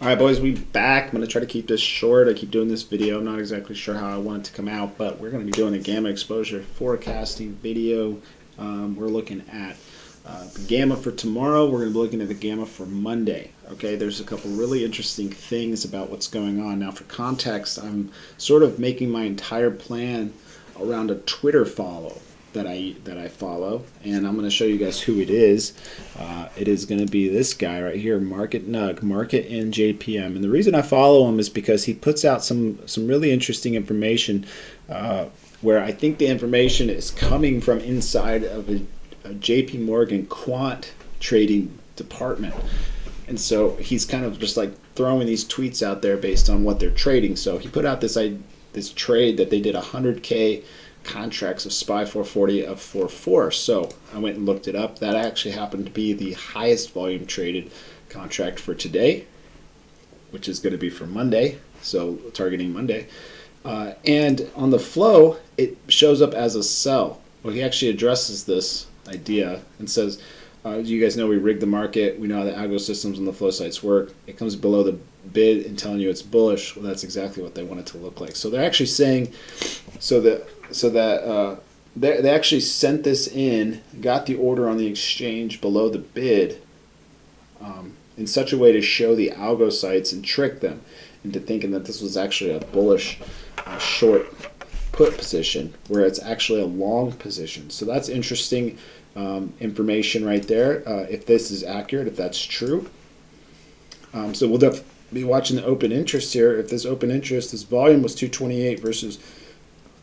All right, boys, we back. I'm going to try to keep this short. I keep doing this video. I'm not exactly sure how I want it to come out, but we're going to be doing a gamma exposure forecasting video. We're looking at the gamma for tomorrow. We're going to be looking at the gamma for Monday. Okay, there's a couple really interesting things about what's going on. Now, for context, I'm sort of making my entire plan around a Twitter follow that I follow, and I'm going to show you guys who it is. It is going to be this guy right here, Market Nug, Market in JPM. And the reason I follow him is because he puts out some really interesting information where I think the information is coming from inside of a JP Morgan quant trading department. And so he's kind of just like throwing these tweets out there based on what they're trading. So he put out this trade that they did 100K contracts of SPY 440 of 4.4. So I went and looked it up. That actually happened to be the highest volume traded contract for today, which is going to be for Monday. So targeting Monday. And on the flow, it shows up as a sell. Well, he actually addresses this idea and says, you guys know we rigged the market. We know how the algo systems and the flow sites work. It comes below the bid and telling you it's bullish. Well, that's exactly what they want it to look like. So they're actually saying, they actually sent this in, got the order on the exchange below the bid in such a way to show the algo sites and trick them into thinking that this was actually a bullish short put position, where it's actually a long position. So that's interesting information right there, if this is accurate, if that's true. So we'll definitely be watching the open interest here. If this open interest, this volume was 228 versus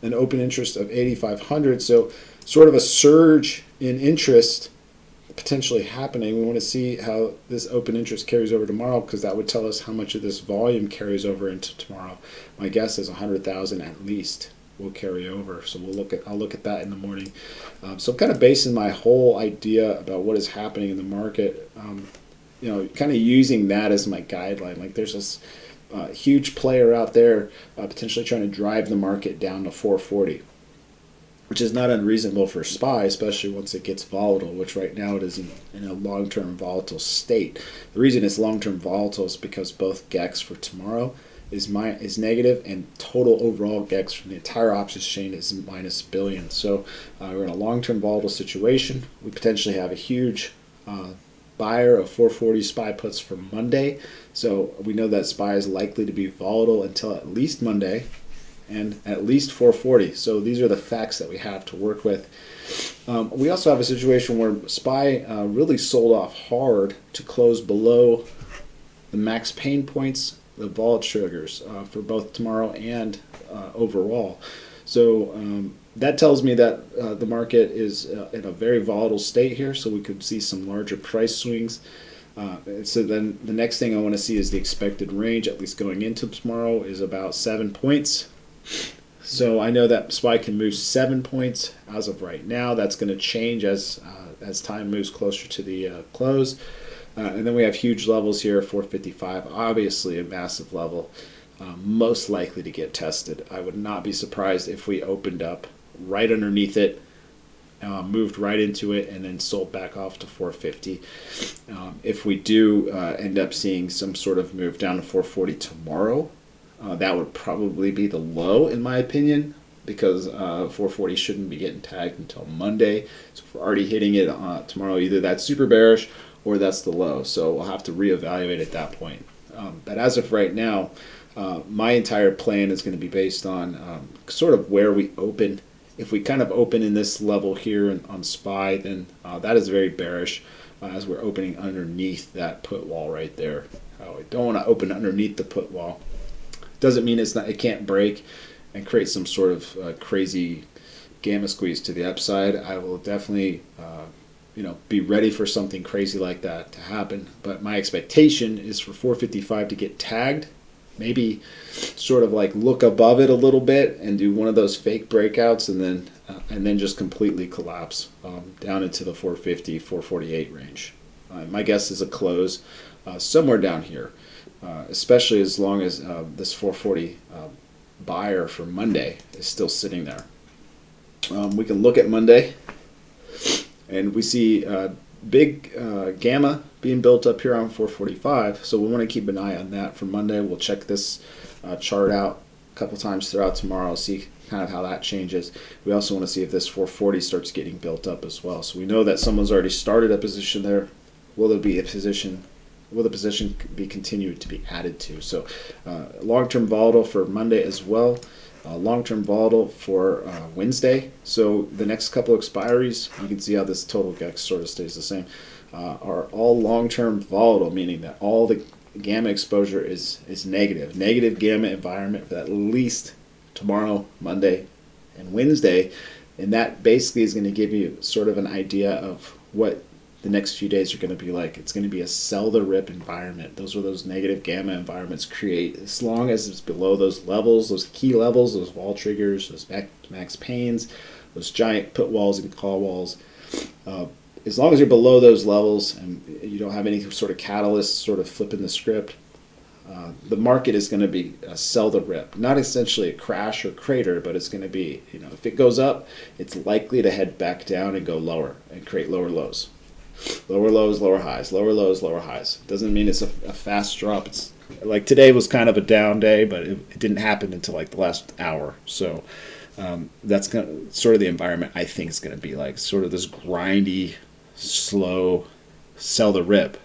an open interest of 8,500, so sort of a surge in interest potentially happening. We want to see how this open interest carries over tomorrow, because that would tell us how much of this volume carries over into tomorrow. My guess is 100,000 at least will carry over. So I'll look at that in the morning. So I'm kind of basing my whole idea about what is happening in the market, kind of using that as my guideline. Like there's this huge player out there potentially trying to drive the market down to 440, which is not unreasonable for SPY, especially once it gets volatile, which right now it is in a long-term volatile state. The reason it's long-term volatile is because both GEX for tomorrow is negative, and total overall GEX from the entire options chain is minus $1 billion. So we're in a long-term volatile situation. We potentially have a huge buyer of 440 SPY puts for Monday. So we know that SPY is likely to be volatile until at least Monday and at least 440. So these are the facts that we have to work with. We also have a situation where SPY really sold off hard to close below the max pain points, the vol triggers for both tomorrow and overall. So that tells me that the market is in a very volatile state here, so we could see some larger price swings. So then the next thing I want to see is the expected range, at least going into tomorrow, is about 7 points. So I know that SPY can move 7 points as of right now. That's going to change as time moves closer to the close. And then we have huge levels here, 455, obviously a massive level, most likely to get tested. I would not be surprised if we opened up right underneath it, moved right into it, and then sold back off to 450. If we do end up seeing some sort of move down to 440 tomorrow, that would probably be the low in my opinion, because 440 shouldn't be getting tagged until Monday. So if we're already hitting it tomorrow, either that's super bearish or that's the low. So we'll have to reevaluate at that point. But as of right now, my entire plan is going to be based on sort of where we open. If we kind of open in this level here on SPY, then that is very bearish as we're opening underneath that put wall right there. We don't want to open underneath the put wall. Doesn't mean it can't break and create some sort of crazy gamma squeeze to the upside. I will definitely be ready for something crazy like that to happen. But my expectation is for 455 to get tagged, maybe sort of like look above it a little bit and do one of those fake breakouts, and then just completely collapse down into the 450, 448 range. My guess is a close somewhere down here, especially as long as this 440 buyer for Monday is still sitting there. We can look at Monday, and we see big gamma being built up here on 445, so we want to keep an eye on that for Monday. We'll check this chart out a couple times throughout tomorrow, see kind of how that changes. We also want to see if this 440 starts getting built up as well. So we know that someone's already started a position there. Will there be a position? Will the position be continued to be added to? So long-term volatile for Monday as well. Long-term volatile for Wednesday. So the next couple expiries, you can see how this total GEX sort of stays the same, are all long-term volatile, meaning that all the gamma exposure is negative. Negative gamma environment for at least tomorrow, Monday, and Wednesday. And that basically is going to give you sort of an idea of what the next few days are going to be like. It's going to be a sell the rip environment. Those are those negative gamma environments create, as long as it's below those levels, those key levels, those wall triggers, those max pains, those giant put walls and call walls. As long as you're below those levels and you don't have any sort of catalyst sort of flipping the script, the market is going to be a sell the rip. Not essentially a crash or crater, but it's going to be, if it goes up, it's likely to head back down and go lower and create lower lows. Lower lows, lower highs, lower lows, lower highs. Doesn't mean it's a fast drop. It's like today was kind of a down day, but it didn't happen until like the last hour. So that's sort of the environment I think is going to be like, sort of this grindy, slow, sell the rip.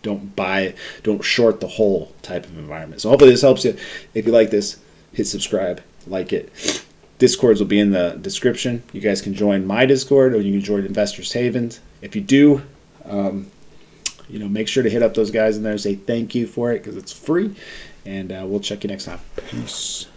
Don't buy, don't short the whole type of environment. So hopefully this helps you. If you like this, hit subscribe, like it. Discords will be in the description. You guys can join my Discord, or you can join Investors Havens. If you do, make sure to hit up those guys in there and say thank you for it, because it's free. And we'll check you next time. Peace.